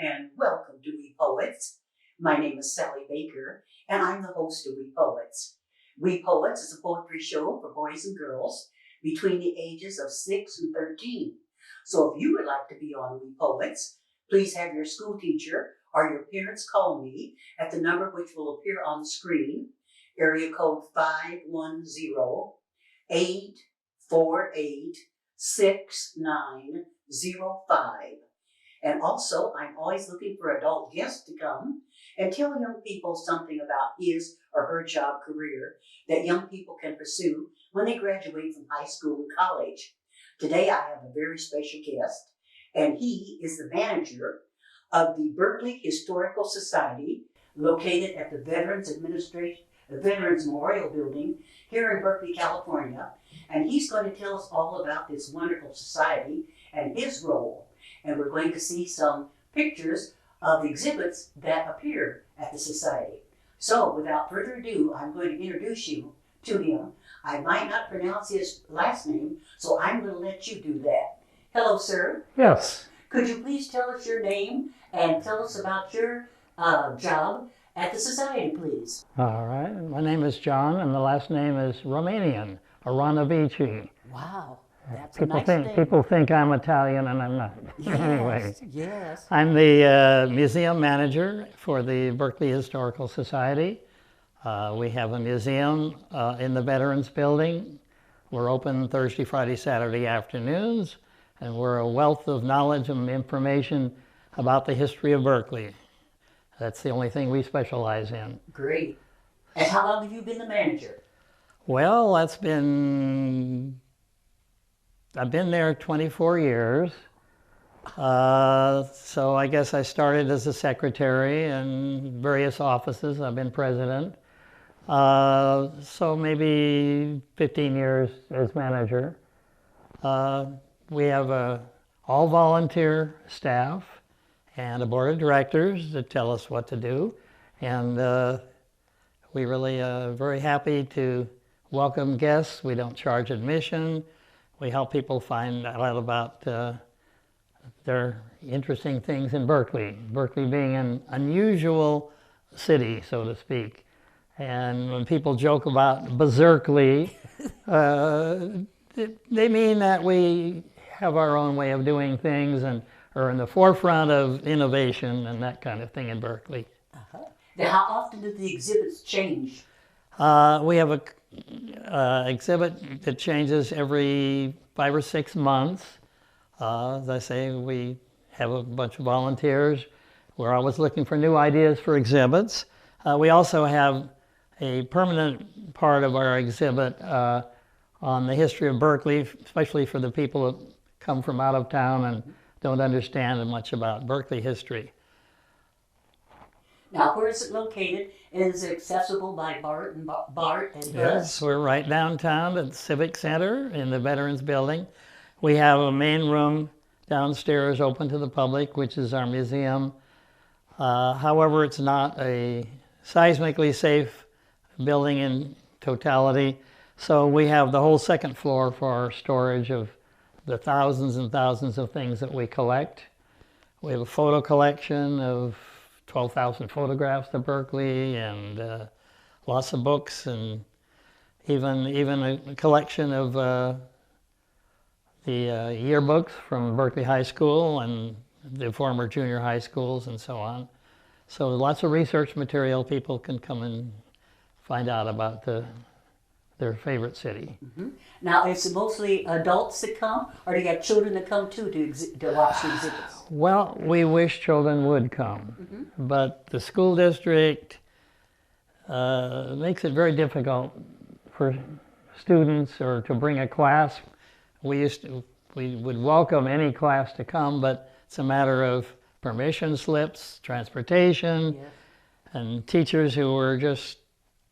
and welcome to We Poets. My name is Sally Baker, and I'm the host of We Poets. We Poets is a poetry show for boys and girls between the ages of 6 and 13. So if you would like to be on We Poets, please have your school teacher or your parents call me at the number which will appear on the screen, area code 510-848-6905. And also, I'm always looking for adult guests to come and tell young people something about his or her job career that young people can pursue when they graduate from high school and college. Today, I have a very special guest, and he is the manager of the Berkeley Historical Society, located at the Veterans Memorial Building here in Berkeley, California. And he's going to tell us all about this wonderful society and his role. And we're going to see some pictures of exhibits that appear at the Society. So without further ado, I'm going to introduce you to him. I might not pronounce his last name, so I'm going to let you do that. Hello, sir. Yes. Could you please tell us your name and tell us about your job at the Society, please? All right. My name is John, and the last name is Romanian, Aranavici. Wow. That's a nice thing. People think I'm Italian, and I'm not. Yes, Anyway, yes. I'm the museum manager for the Berkeley Historical Society. We have a museum in the Veterans Building. We're open Thursday, Friday, Saturday afternoons, and we're a wealth of knowledge and information about the history of Berkeley. That's the only thing we specialize in. Great. And how long have you been the manager? Well, I've been there 24 years, so I guess I started as a secretary in various offices. I've been president, so maybe 15 years as manager. We have all volunteer staff and a board of directors that tell us what to do, and we really are very happy to welcome guests. We don't charge admission. We help people find out about their interesting things in Berkeley. Berkeley being an unusual city, so to speak. And when people joke about Berkeley, they mean that we have our own way of doing things and are in the forefront of innovation and that kind of thing in Berkeley. Uh-huh. Now, how often do the exhibits change? We have a exhibit that changes every 5 or 6 months. As I say, we have a bunch of volunteers. We're always looking for new ideas for exhibits. We also have a permanent part of our exhibit on the history of Berkeley, especially for the people that come from out of town and don't understand much about Berkeley history. Now, where is it located? Is it accessible by BART and bus? Yes, we're right downtown at the Civic Center in the Veterans Building. We have a main room downstairs open to the public, which is our museum. However, it's not a seismically safe building in totality, so we have the whole second floor for storage of the thousands and thousands of things that we collect. We have a photo collection of 12,000 photographs of Berkeley and lots of books and even a collection of the yearbooks from Berkeley High School and the former junior high schools and so on. So lots of research material. People can come and find out about their favorite city. Mm-hmm. Now, is it mostly adults that come, or do you have children that come too to watch the exhibits? Well, we wish children would come, but the school district makes it very difficult for students or to bring a class. We would welcome any class to come, but it's a matter of permission slips, transportation, and teachers who are just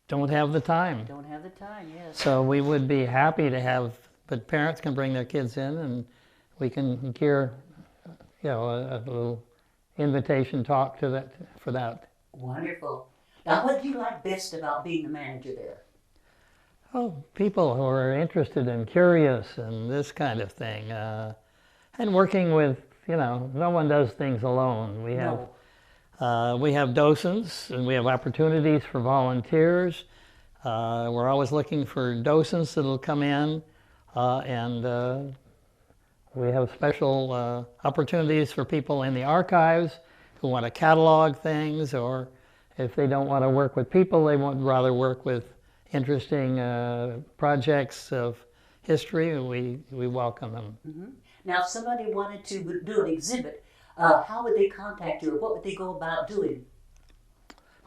don't have the time. Don't have the time, yes. So we would be happy to have, but parents can bring their kids in and we can gear, a little invitation talk for that. Wonderful. Now, what do you like best about being the manager there? Oh, people who are interested and curious and this kind of thing. And working with, you know, no one does things alone. No. We have docents and we have opportunities for volunteers. We're always looking for docents that'll come in and we have special opportunities for people in the archives who want to catalog things, or if they don't want to work with people, they would rather work with interesting projects of history. We welcome them. Mm-hmm. Now, if somebody wanted to do an exhibit, how would they contact you, or what would they go about doing?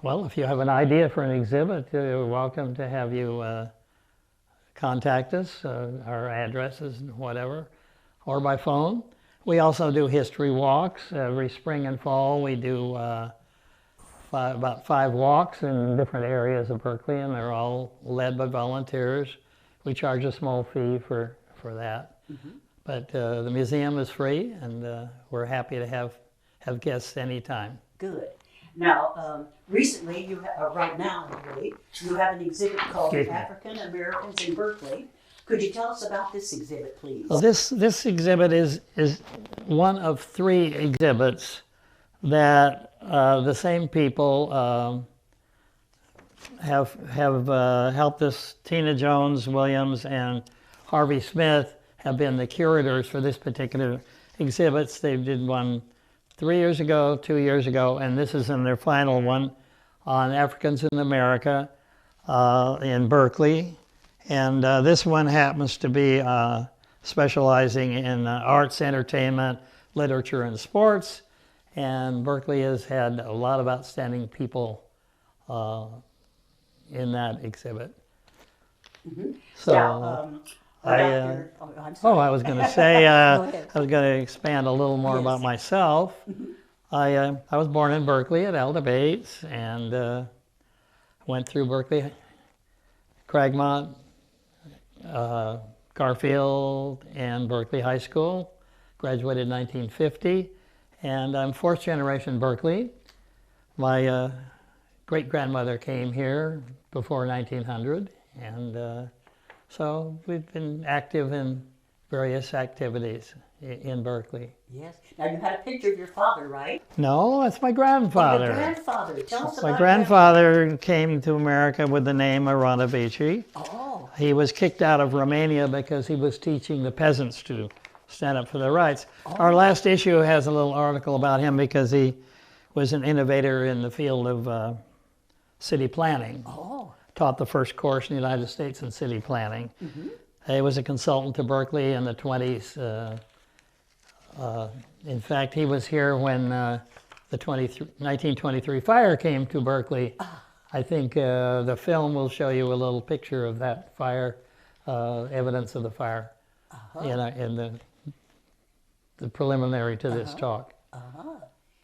Well, if you have an idea for an exhibit, you're welcome to have you contact us, our addresses and whatever, or by phone. We also do history walks every spring and fall. We do about 5 walks in different areas of Berkeley, and they're all led by volunteers. We charge a small fee for that. Mm-hmm. But the museum is free, and we're happy to have guests anytime. Good. Now, recently, right now, really, you have an exhibit called African Americans in Berkeley. Could you tell us about this exhibit, please? Well, this exhibit is one of 3 exhibits that the same people have helped us. Tina Jones Williams and Harvey Smith have been the curators for this particular exhibits. They did one 3 years ago, 2 years ago, and this is in their final one on Africans in America in Berkeley. And this one happens to be specializing in arts, entertainment, literature, and sports. And Berkeley has had a lot of outstanding people in that exhibit. Mm-hmm. So now, I was going to say, I was going to expand a little more about myself. I was born in Berkeley at Alda Bates and went through Berkeley, Cragmont, Garfield, and Berkeley High School. Graduated in 1950, and I'm 4th generation Berkeley. My great-grandmother came here before 1900, and so we've been active in various activities in Berkeley. Yes. Now, you had a picture of your father, right? No, that's my grandfather. Oh, your grandfather. Tell us about my grandfather came to America with the name Aranavici. Oh. He was kicked out of Romania because he was teaching the peasants to stand up for their rights. Oh. Our last issue has a little article about him because he was an innovator in the field of city planning. Oh. Taught the first course in the United States in city planning. Mm-hmm. He was a consultant to Berkeley in the 20s. In fact, he was here when the 1923 fire came to Berkeley. I think the film will show you a little picture of that fire, evidence of the fire, in the preliminary to this talk.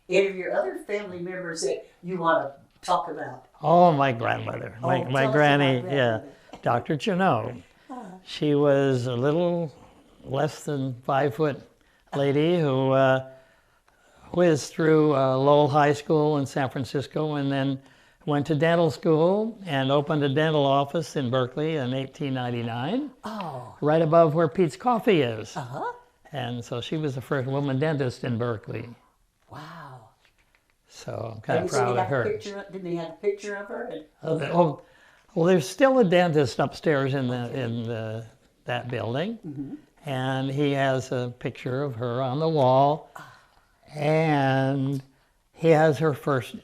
Any of your other family members that you want to talk about? Oh, my grandmother, my granny, yeah, Dr. Chano. She was a little less than 5 foot lady who whizzed through Lowell High School in San Francisco and then went to dental school and opened a dental office in Berkeley in 1899, right above where Pete's Coffee is. And so she was the first woman dentist in Berkeley. Wow. So I'm kind of proud of her. Did they have a picture of her? Well, there's still a dentist upstairs in that building. Mm-hmm. And he has a picture of her on the wall, and he has her first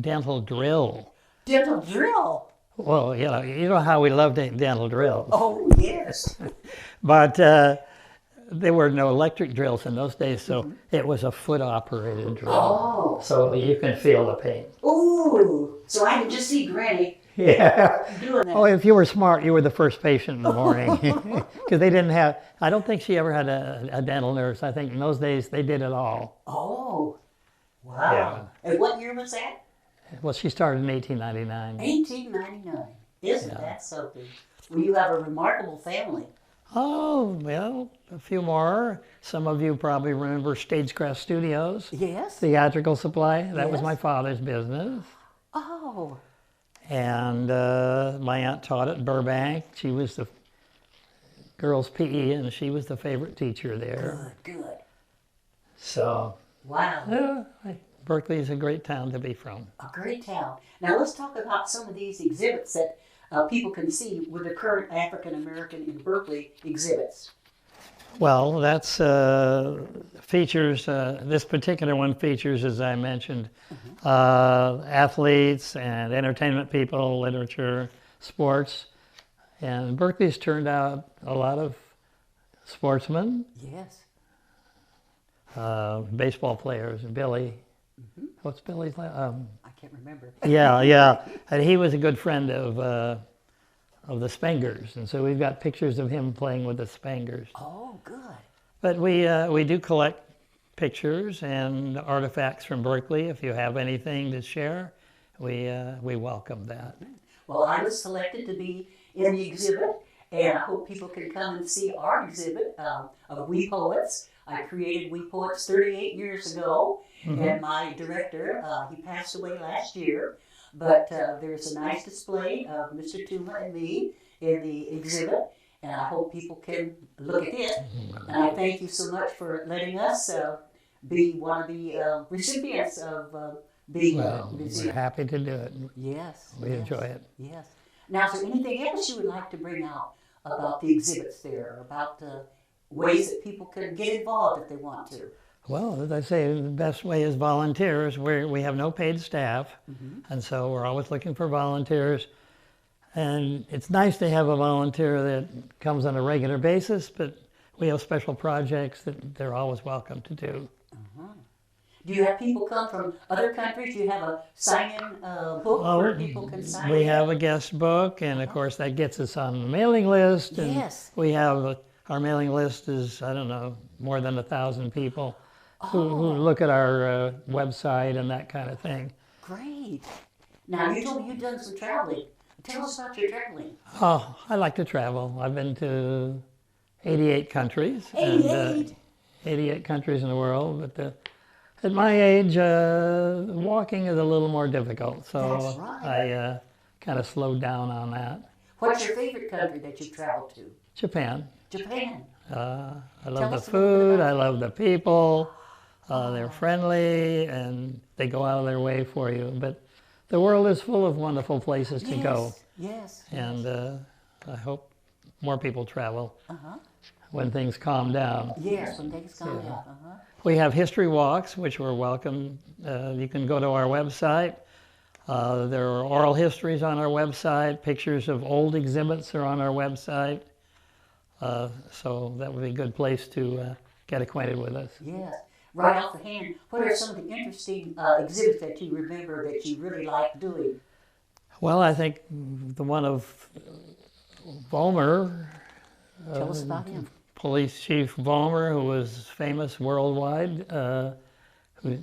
dental drill. Dental drill? Well, you know how we love dental drills. Oh, yes. But there were no electric drills in those days, so it was a foot-operated drill. Oh. So you can feel the pain. Ooh, so I can just see Granny. Yeah. Doing that. Oh, if you were smart, you were the first patient in the morning. Because they didn't have, I don't think she ever had a dental nurse. I think in those days they did it all. Oh, wow. Yeah. And what year was that? Well, she started in 1899. 1899. Isn't that something? Well, you have a remarkable family. Oh, well, a few more. Some of you probably remember Stagecraft Studios. Yes. Theatrical supply. That was my father's business. Oh. And my aunt taught at Burbank. She was the girls' PE, and she was the favorite teacher there. Good, good. So, Wow. Berkeley is a great town to be from. A great town. Now let's talk about some of these exhibits that people can see with the current African American in Berkeley exhibits. Well, that's features, this particular one features, as I mentioned, athletes and entertainment people, literature, sports. And Berkeley's turned out a lot of sportsmen, Yes. baseball players, Billy. What's Billy's last? I can't remember. Yeah. And he was a good friend of the Spangers, and so we've got pictures of him playing with the Spangers. Oh, good. But we do collect pictures and artifacts from Berkeley. If you have anything to share, we welcome that. Well, I was selected to be in the exhibit, and I hope people can come and see our exhibit of We Poets. I created We Poets 38 years ago, and my director, he passed away last year, but there's a nice display of Mr. Tuma and me in the exhibit, and I hope people can look at it. And I thank you so much for letting us be one of the recipients of being Well, we're museum. happy to do it. Yes. We yes, enjoy it. Yes. Now, is there anything else you would like to bring out about the exhibits there, about the ways that people can get involved if they want to? Well, as I say, the best way is volunteers. We have no paid staff, and so we're always looking for volunteers. And it's nice to have a volunteer that comes on a regular basis, but we have special projects that they're always welcome to do. Do you have people come from other countries? Do you have a sign-in book where people can sign We in? have a guest book, and of course that gets us on the mailing list. And Yes. we have, our mailing list is, I don't know, more than 1,000 people who look at our website and that kind of thing. Great. Now, you told me you've done some traveling. Tell us about your traveling. Oh, I like to travel. I've been to 88 countries. 88? And, 88 countries in the world, but at my age, walking is a little more difficult, so That's right. I kind of slowed down on that. What's your favorite country that you've traveled to? Japan. Japan. I Tell love the us a little bit food, about I love the people, they're friendly, and they go out of their way for you. But the world is full of wonderful places to go, Yes. and I hope more people travel Uh-huh. when things calm down. Yes, when things calm down. We have history walks, which we're welcome. You can go to our website. There are oral histories on our website. Pictures of old exhibits are on our website. So that would be a good place to get acquainted with us. Yes. Right off the hand, what are some of the interesting exhibits that you remember that you really like doing? Well, I think the one of Vollmer, Tell us about him. Police Chief Vollmer, who was famous worldwide, who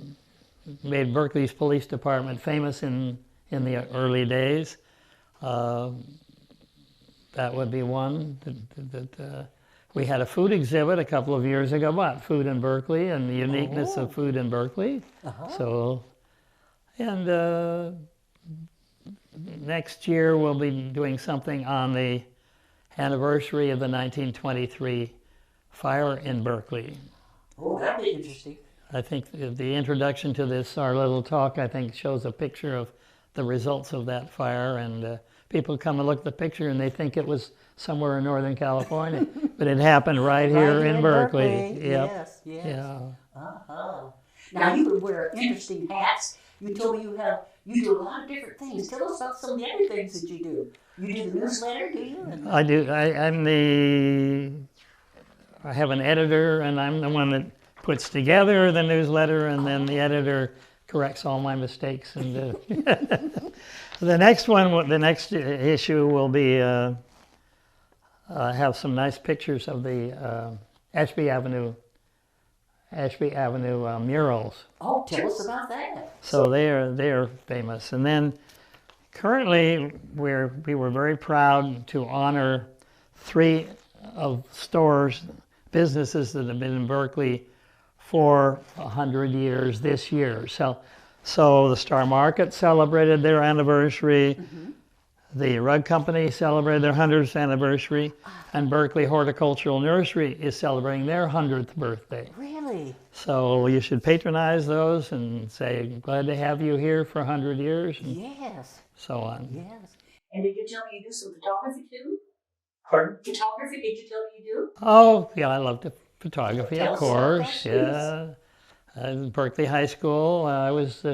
made Berkeley's police department famous in the early days. That would be one. We had a food exhibit a couple of years ago about food in Berkeley and the uniqueness of food in Berkeley. So, and next year we'll be doing something on the anniversary of the 1923 fire in Berkeley. Oh, that'd be interesting. I think the introduction to this, our little talk, I think shows a picture of the results of that fire, and people come and look at the picture and they think it was somewhere in Northern California, but it happened right here in Berkeley. Yep. Yes, yes. Yeah. Now you would wear interesting hats. You told me you do a lot of different things. Tell us about some of the other things that you do. You do the newsletter, do you? I do. I have an editor, and I'm the one that puts together the newsletter, and then the editor corrects all my mistakes. And the next issue will be have some nice pictures of the Ashby Avenue murals. Oh, tell us about that. So they are famous. And then currently we were very proud to honor 3 of businesses that have been in Berkeley for 100 years this year. So the Star Market celebrated their anniversary. The Rug Company celebrated their 100th anniversary, and Berkeley Horticultural Nursery is celebrating their 100th birthday. Really? Really? So you should patronize those and say, glad to have you here for 100 years, and Yes. so on. Yes. And did you tell me you do some photography too? Pardon? Photography, did you tell me you do? Oh, yeah, I love the photography, Tell of us about course. that, please. Yeah. In Berkeley High School, I was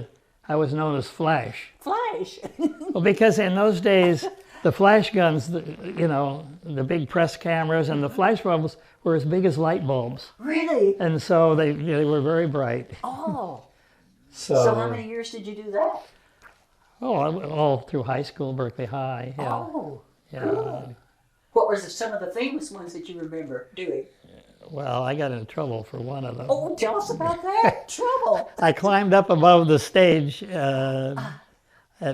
known as Flash. Flash. Well, because in those days, the flash guns, you know, the big press cameras and the flash bulbs were as big as light bulbs. Really? And so they were very bright. Oh. So how many years did you do that? Oh, all through high school, Berkeley High. Yeah. Oh. Yeah. Cool. What were some of the famous ones that you remember doing? Well, I got in trouble for one of them. Oh, tell us about that. Trouble. I climbed up above the stage at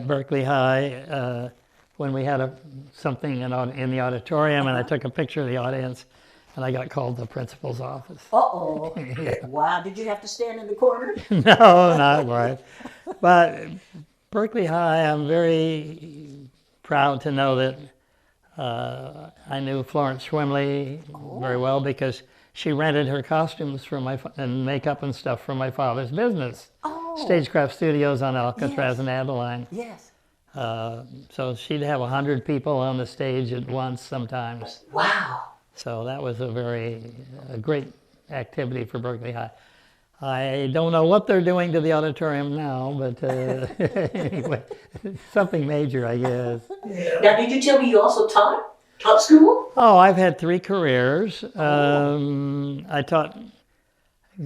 Berkeley High when we had something in the auditorium, and I took a picture of the audience, and I got called to the principal's office. Uh-oh. Yeah. Wow, did you have to stand in the corner? No, not quite. But Berkeley High, I'm very proud to know that I knew Florence Schwimley very well because she rented her costumes from and makeup and stuff from my father's business, Stagecraft Studios on Alcatraz and Adeline. Yes. So she'd have 100 people on the stage at once sometimes. Wow. So that was a great activity for Berkeley High. I don't know what they're doing to the auditorium now, but anyway, something major, I guess. Now, did you tell me you also taught school? Oh, I've had 3 careers.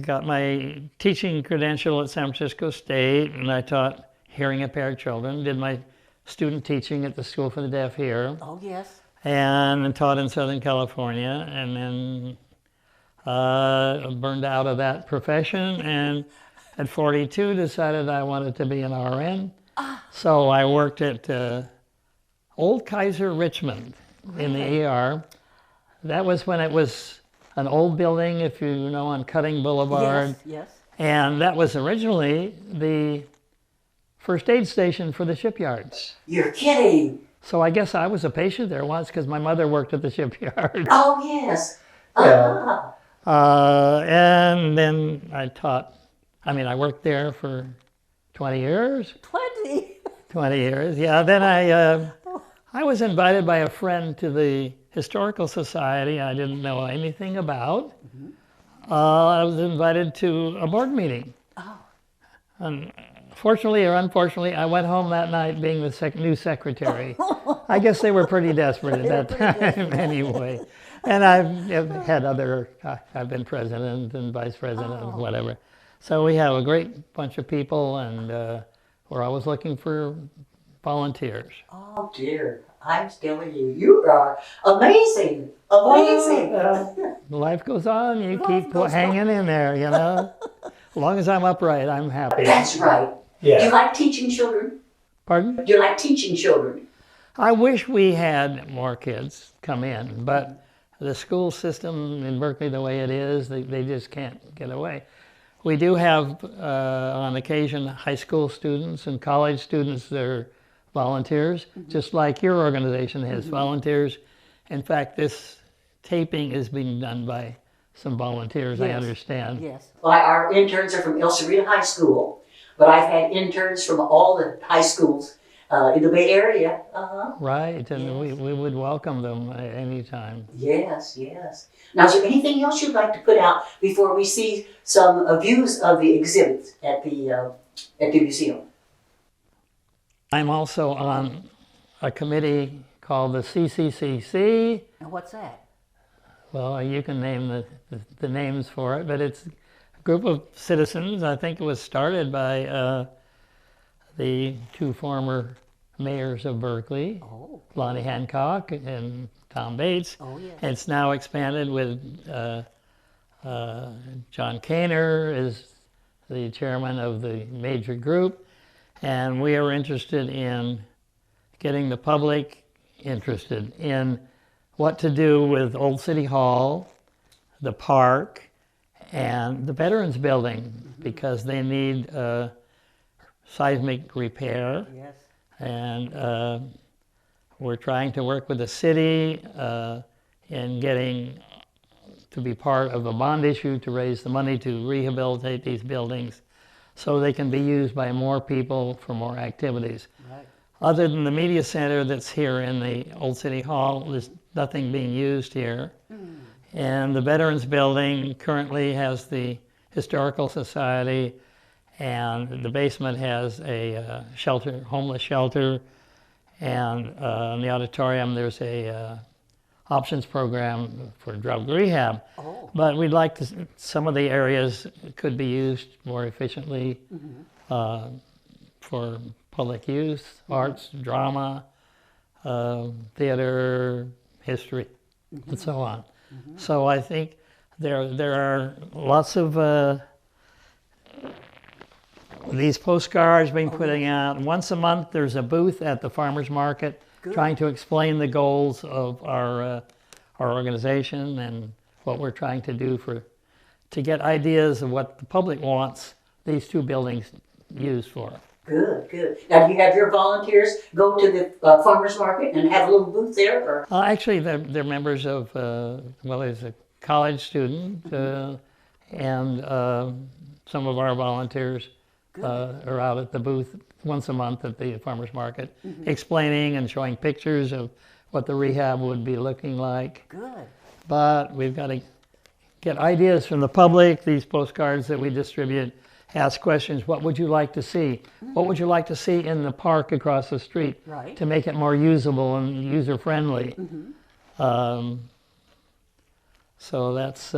Got my teaching credential at San Francisco State, and I taught hearing impaired children. Did my student teaching at the School for the Deaf here. Oh, yes. And taught in Southern California, and then burned out of that profession, and at 42 decided I wanted to be an RN. So I worked at Old Kaiser Richmond in the ER. That was when it was an old building, if you know, on Cutting Boulevard. Yes, yes. And that was originally the first aid station for the shipyards. You're kidding. So I guess I was a patient there once because my mother worked at the shipyard. Oh, yes. Yeah. And then I worked there for 20 years. 20? 20 years, yeah. Then I was invited by a friend to the Historical Society I didn't know anything about. I was invited to a board meeting. Oh. And fortunately or unfortunately, I went home that night being the new secretary. I guess they were pretty desperate at that time anyway. And I've been president and vice president and whatever. So we have a great bunch of people, and we're always looking for volunteers. Oh, dear. I'm telling you, you are amazing. Amazing. Life goes on, you keep hanging in there, you know. As long as I'm upright, I'm happy. That's right. Yeah. Do you like teaching children? Pardon? Do you like teaching children? I wish we had more kids come in, but the school system in Berkeley, the way it is, they just can't get away. We do have, on occasion, high school students and college students that are volunteers, just like your organization has volunteers. In fact, this taping is being done by some volunteers, I understand. Yes. Well, our interns are from El Cerrito High School, but I've had interns from all the high schools in the Bay Area. Right, and Yes. we would welcome them anytime. Yes, yes. Now, is there anything else you'd like to put out before we see some views of the exhibits at the museum? I'm also on a committee called the CCCC. And what's that? Well, you can name the names for it, but it's a group of citizens. I think it was started by the 2 former mayors of Berkeley, Lonnie Hancock and Tom Bates. Oh, yes. It's now expanded with John Kaner is the chairman of the major group, and we are interested in getting the public interested in what to do with Old City Hall, the park, and the Veterans Building, because they need seismic repair. Yes. And we're trying to work with the city in getting to be part of a bond issue to raise the money to rehabilitate these buildings so they can be used by more people for more activities. Right. Other than the media center that's here in the Old City Hall, there's nothing being used here. And the Veterans Building currently has the Historical Society, and the basement has a shelter, homeless shelter, and in the auditorium there's a options program for drug rehab. Oh. But we'd like to, some of the areas could be used more efficiently for public use, arts, drama, theater, history, and so on. So I think there are lots of these postcards being putting out. Once a month there's a booth at the farmers market trying to explain the goals of our organization and what we're trying to do to get ideas of what the public wants these two buildings used for. Good, good. Now, do you have your volunteers go to the farmer's market and have a little booth there? Or? Actually, they're members of, well, there's a college student and some of our volunteers are out at the booth once a month at the farmer's market, explaining and showing pictures of what the rehab would be looking like. Good. But we've got to get ideas from the public. These postcards that we distribute ask questions. What would you like to see? What would you like to see in the park across the street Right. to make it more usable and user-friendly? So that's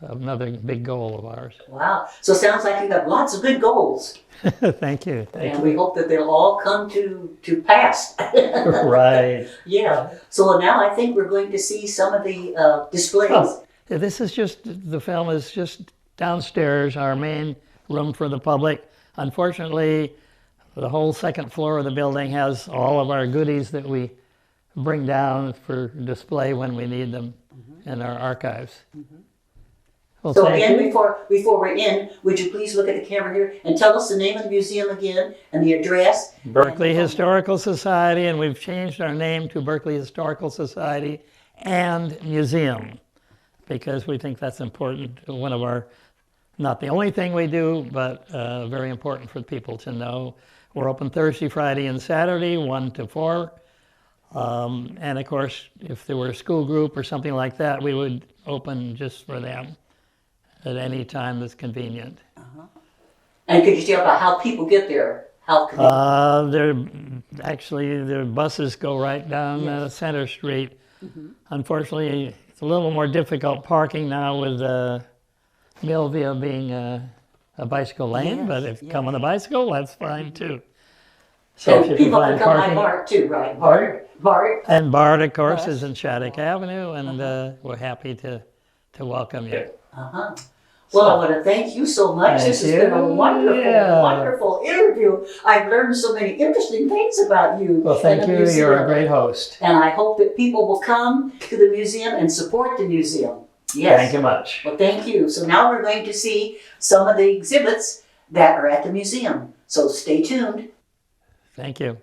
another big goal of ours. Wow. So it sounds like you have lots of good goals. Thank you. And we hope that they'll all come to pass. Right. Yeah. So now I think we're going to see some of the displays. Oh, this is just, the film is just downstairs, our main room for the public. Unfortunately, the whole second floor of the building has all of our goodies that we bring down for display when we need them in our archives. Well, So thank again, you. before we're in, would you please look at the camera here and tell us the name of the museum again and the address? Berkeley Historical Society, and we've changed our name to Berkeley Historical Society and Museum because we think that's important. One of our, not the only thing we do, but very important for people to know. We're open Thursday, Friday, and Saturday, 1 to 4. And of course, if there were a school group or something like that, we would open just for them at any time that's convenient. And could you tell about how people get there? How can Their buses go right down Center Street. Unfortunately, it's a little more difficult parking now with Millville being a bicycle lane, but if you come on a bicycle, that's fine too. So and if you people can can find come by parking, BART too, right? BART. and BART, of course, is in Shattuck Avenue, and we're happy to welcome you. Well, I want to thank you so much. This has been a wonderful, wonderful interview. I've learned so many interesting things about you. Well, thank and the you. museum. You're a great host. And I hope that people will come to the museum and support the museum. Yes. Thank you much. Well, thank you. So now we're going to see some of the exhibits that are at the museum. So stay tuned. Thank you.